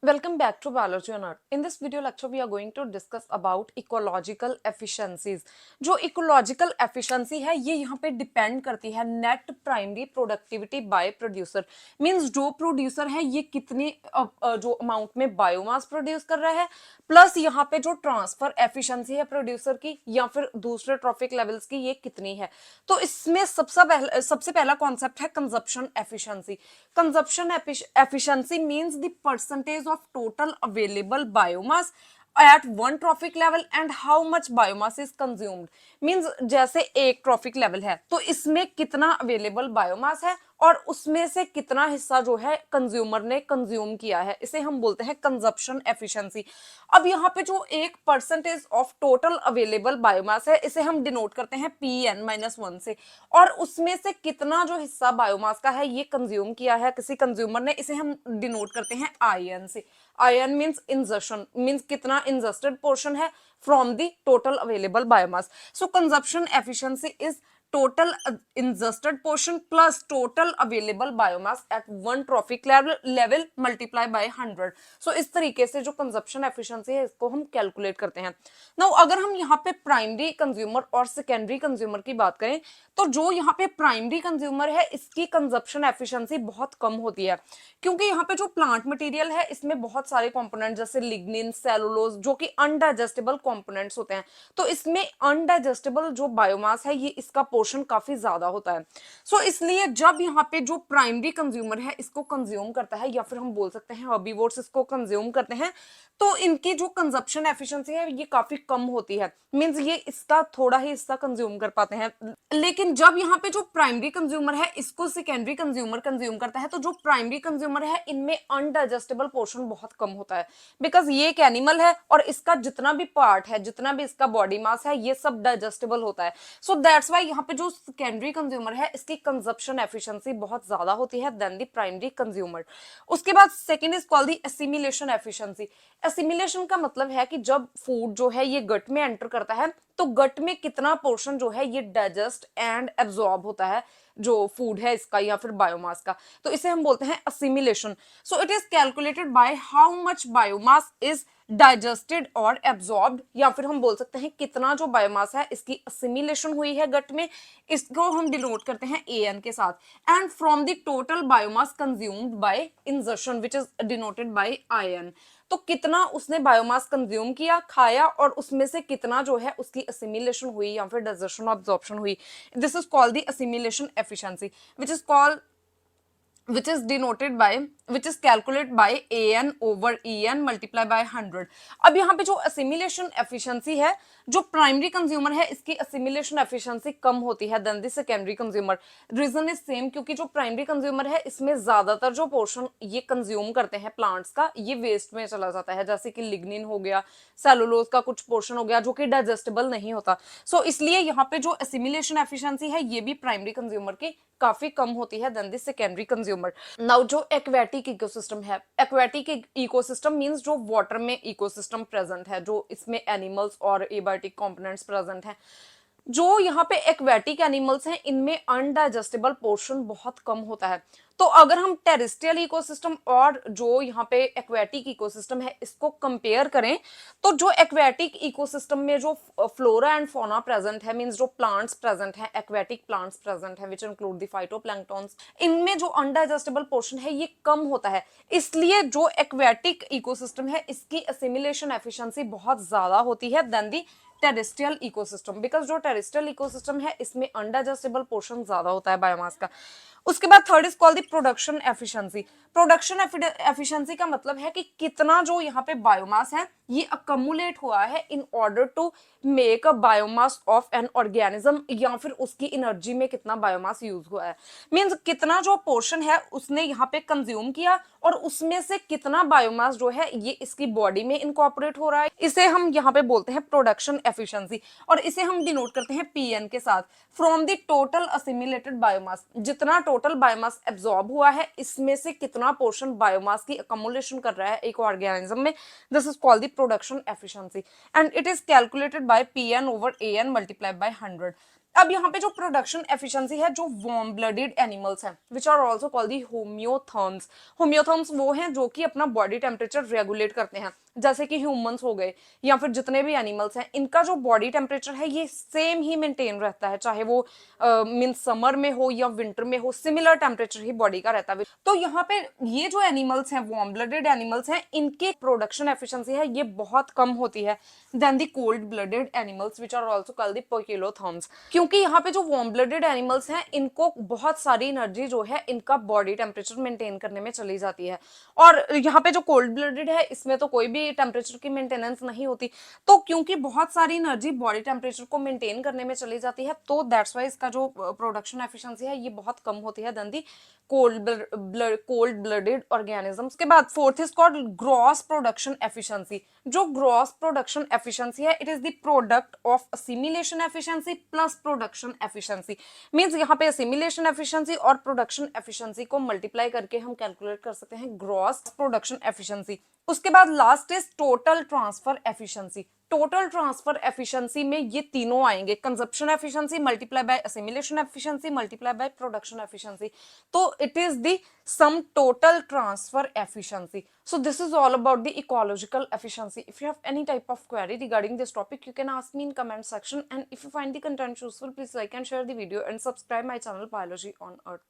Welcome back to Biology on Earth. In this video lecture, we are going to discuss about ecological efficiencies. जो ecological efficiency है ये यहाँ पे depend करती है net primary productivity bye producer. Means जो producer है ये कितने जो अमाउंट में बायोमास प्रोड्यूस कर रहा है, प्लस यहाँ पे जो ट्रांसफर एफिशिएंसी है प्रोड्यूसर की या फिर दूसरे ट्रॉफिक लेवल्स की ये कितनी है. तो इसमें सबसे पहला कॉन्सेप्ट है consumption efficiency. Consumption efficiency means the percentage of total available biomass at one trophic level and how much biomass is consumed. means जैसे एक ट्रॉफिक लेवल है तो इसमें कितना अवेलेबल बायोमास है और उसमें से कितना हिस्सा जो है कंज्यूमर ने कंज्यूम किया है, इसे हम बोलते हैं कंजप्शन एफिशिएंसी. अब यहाँ पे जो एक percentage of total available biomass है इसे हम डिनोट करते हैं Pn-1 से, और उसमें से कितना जो हिस्सा बायोमास का है ये कंज्यूम किया है किसी कंज्यूमर ने, इसे हम डिनोट करते हैं In से. In मीन्स इंजर्शन, मीन्स कितना इंजस्टेड पोर्शन है from the total available biomass. So consumption efficiency is total ingested portion plus total available biomass at one trophic level multiply by 100. so इस तरीके से जो कंजप्शन एफिशिएंसी है इसको हम कैलकुलेट करते हैं. नाउ अगर हम यहाँ पे प्राइमरी कंज्यूमर और सेकेंडरी कंज्यूमर की बात करें तो जो यहाँ पे प्राइमरी कंज्यूमर है इसकी कंजप्शन एफिशिएंसी बहुत कम होती है, क्योंकि यहाँ पे जो प्लांट मटेरियल है इसमें बहुत सारे कंपोनेंट जैसे लिग्निन, सेलुलोज जो कि अनडाइजेस्टेबल कंपोनेंट्स होते हैं, तो इसमें अनडाइजेस्टेबल जो बायोमास है ये इसका पोर्शन काफी ज्यादा होता है. सो इसलिए जब यहाँ पे जो प्राइमरी कंज्यूमर है इसको कंज्यूम करता है या फिर हम बोल सकते हैं हर्बीवोर्स इसको कंज्यूम करते हैं, तो इनकी जो कंजप्शन एफिशिएंसी है ये काफी कम होती है. मींस ये इसका थोड़ा ही हिस्सा कंज्यूम कर पाते हैं. लेकिन जब यहाँ पे जो प्राइमरी कंज्यूमर है इसको सेकेंडरी कंज्यूमर कंज्यूम करता है तो जो प्राइमरी कंज्यूमर है इनमें अनडाइजेस्टेबल पोर्शन बहुत कम होता है, बिकॉज ये एक एनिमल है और इसका जितना भी पार्ट है, जितना भी इसका बॉडी मास है ये सब डाइजेस्टेबल होता है. सो दैट्स वाई यहाँ पे जो सेकेंडरी कंज्यूमर है इसकी कंजप्शन एफिशिएंसी बहुत ज्यादा होती है देन द प्राइमरी कंज्यूमर. उसके बाद second is called the assimilation efficiency. Assimilation का मतलब है कि जब फूड जो है ये गट में एंटर करता है तो गट में कितना पोर्शन जो है ये डाइजेस्ट एंड एब्जॉर्ब होता है जो फूड है इसका या फिर बायोमास का, तो इसे हम बोलते हैं assimilation. So it is calculated by how much biomass is digested और एब्जॉर्ब्ड, या फिर हम बोल सकते हैं कितना जो बायोमास है इसकी असिमिलेशन हुई है गट में, इसको हम डिनोट करते हैं An के साथ. And from the total biomass consumed by इंजर्शन which is denoted by In. तो कितना उसने बायोमास कंज्यूम किया, खाया, और उसमें से कितना जो है उसकी असिमिलेशन हुई या फिर डाइजेशन ऑब्जॉर्प्शन हुई. This is called the assimilation efficiency which is denoted by which is calculated by An over En multiply by 100. अब यहाँ पे जो assimilation efficiency है, जो प्राइमरी कंज्यूमर है इसकी assimilation efficiency कम होती है than the secondary consumer. Reason is same, क्योंकि जो प्राइमरी कंज्यूमर है इसमें ज्यादातर जो पोर्शन ये कंज्यूम करते हैं प्लांट्स का ये वेस्ट में चला जाता है, जैसे कि लिग्निन हो गया, सेलुलोज का कुछ पोर्शन हो गया जो कि डाइजेस्टेबल नहीं होता. सो इसलिए यहाँ पे जो assimilation efficiency है ये भी प्राइमरी कंज्यूमर की काफी कम होती है than the secondary consumer. Now जो एक्वेटिक इकोसिस्टम है, एक्वेटिक इकोसिस्टम मींस जो वाटर में इकोसिस्टम प्रेजेंट है, जो इसमें एनिमल्स और एबायोटिक कंपोनेंट्स प्रेजेंट हैं. जो यहाँ पे एक्वेटिक एनिमल्स हैं इनमें अनडाइजेस्टेबल पोर्शन बहुत कम होता है. तो अगर हम टेरेस्ट्रियल इकोसिस्टम और जो यहाँ पे एक्वेटिक इकोसिस्टम है इसको कंपेयर करें तो जो एक्वेटिक इकोसिस्टम में जो फ्लोरा एंड फौना प्रेजेंट है, मींस जो प्लांट्स प्रेजेंट है, एक्वेटिक प्लांट्स प्रेजेंट है विच इंक्लूड द फाइटोप्लैंक्टन्स, इनमें जो अनडाइजेस्टेबल पोर्शन है ये कम होता है. इसलिए जो एक्वेटिक इकोसिस्टम है इसकी असिमिलेशन एफिशिएंसी बहुत ज्यादा होती है then the terrestrial ecosystem, because जो टेरेस्ट्रियल इकोसिस्टम है इसमें अनडाइजेस्टेबल पोर्शन ज्यादा होता है बायोमास का. उसके बाद third is called the production efficiency. Production efficiency का मतलब है कि कितना जो यहाँ पे बायोमास है ये अकमुलेट हुआ है in order to make a biomass of an organism, या फिर उसकी एनर्जी में कितना बायोमास यूज हुआ है. मींस कितना जो पोर्शन है उसने यहाँ पे कंज्यूम किया और उसमें से कितना बायोमास जो है ये इसकी बॉडी में इनकॉर्पोरेट हो रहा है, इसे हम यहाँ पे बोलते हैं प्रोडक्शन एफिशिएंसी, और इसे हम डिनोट करते हैं Pn के साथ. From the total assimilated biomass, जितना टोटल बायोमास एब्जॉर्ब हुआ है इसमें से कितना पोर्शन बायोमास की अकमुलेशन कर रहा है एक ऑर्गेनिज्म में, this is called the production efficiency and it is calculated by Pn over An multiplied by 100. अब यहाँ पे जो प्रोडक्शन एफिशिएंसी है, जो वार्म ब्लडेड एनिमल्स हैं which are also called the homeotherms. Homeotherms वो हैं जो कि अपना बॉडी टेम्परेचर रेगुलेट करते हैं, जैसे कि ह्यूमंस हो गए या फिर जितने भी एनिमल्स हैं, इनका जो बॉडी टेम्परेचर है ये सेम ही मेंटेन रहता है, चाहे वो मीन समर में हो या विंटर में हो, सिमिलर टेम्परेचर ही बॉडी का रहता है। तो यहाँ पे ये जो एनिमल्स हैं, वार्म ब्लडेड एनिमल्स हैं, इनके प्रोडक्शन एफिशिएंसी है ये बहुत कम होती है then the cold blooded animals which are also called the poikilotherms. क्योंकि यहाँ पे जो वार्म ब्लडेड एनिमल्स हैं, इनको बहुत सारी एनर्जी जो है इनका बॉडी टेम्परेचर मेंटेन करने में चली जाती है, और यहाँ पे जो कोल्ड ब्लडेड है इसमें तो कोई भी टेम्परेचर की मेंटेनेंस नहीं होती। तो क्योंकि बहुत सारी एनर्जी बॉडी टेम्परेचर को मेंटेन करने में चली जाती है, तो दैट्स वाई इसका जो प्रोडक्शन एफिशिएंसी है ये बहुत कम होती है then the cold blooded organisms. के बाद fourth is called gross production efficiency. जो ग्रॉस प्रोडक्शन एफिशिएंसी है, it is the product of assimilation efficiency plus production efficiency. Means यहाँ पे असिमिलेशन एफिशिएंसी और प्रोडक्शन एफिशिएंसी को मल्टीप्लाई करके हम कैलकुलेट कर सकते हैं ग्रॉस प्रोडक्शन एफिशिएंसी। उसके बाद last is total transfer efficiency. Total transfer efficiency में ये तीनों आएंगे, consumption efficiency multiply by assimilation efficiency multiply by production efficiency. तो it is the sum total transfer efficiency. So this is all about the ecological efficiency. If you have any type of query regarding this topic, you can ask me in comment section, and if you find the content useful, please like and share the video and subscribe my channel Biology on Earth.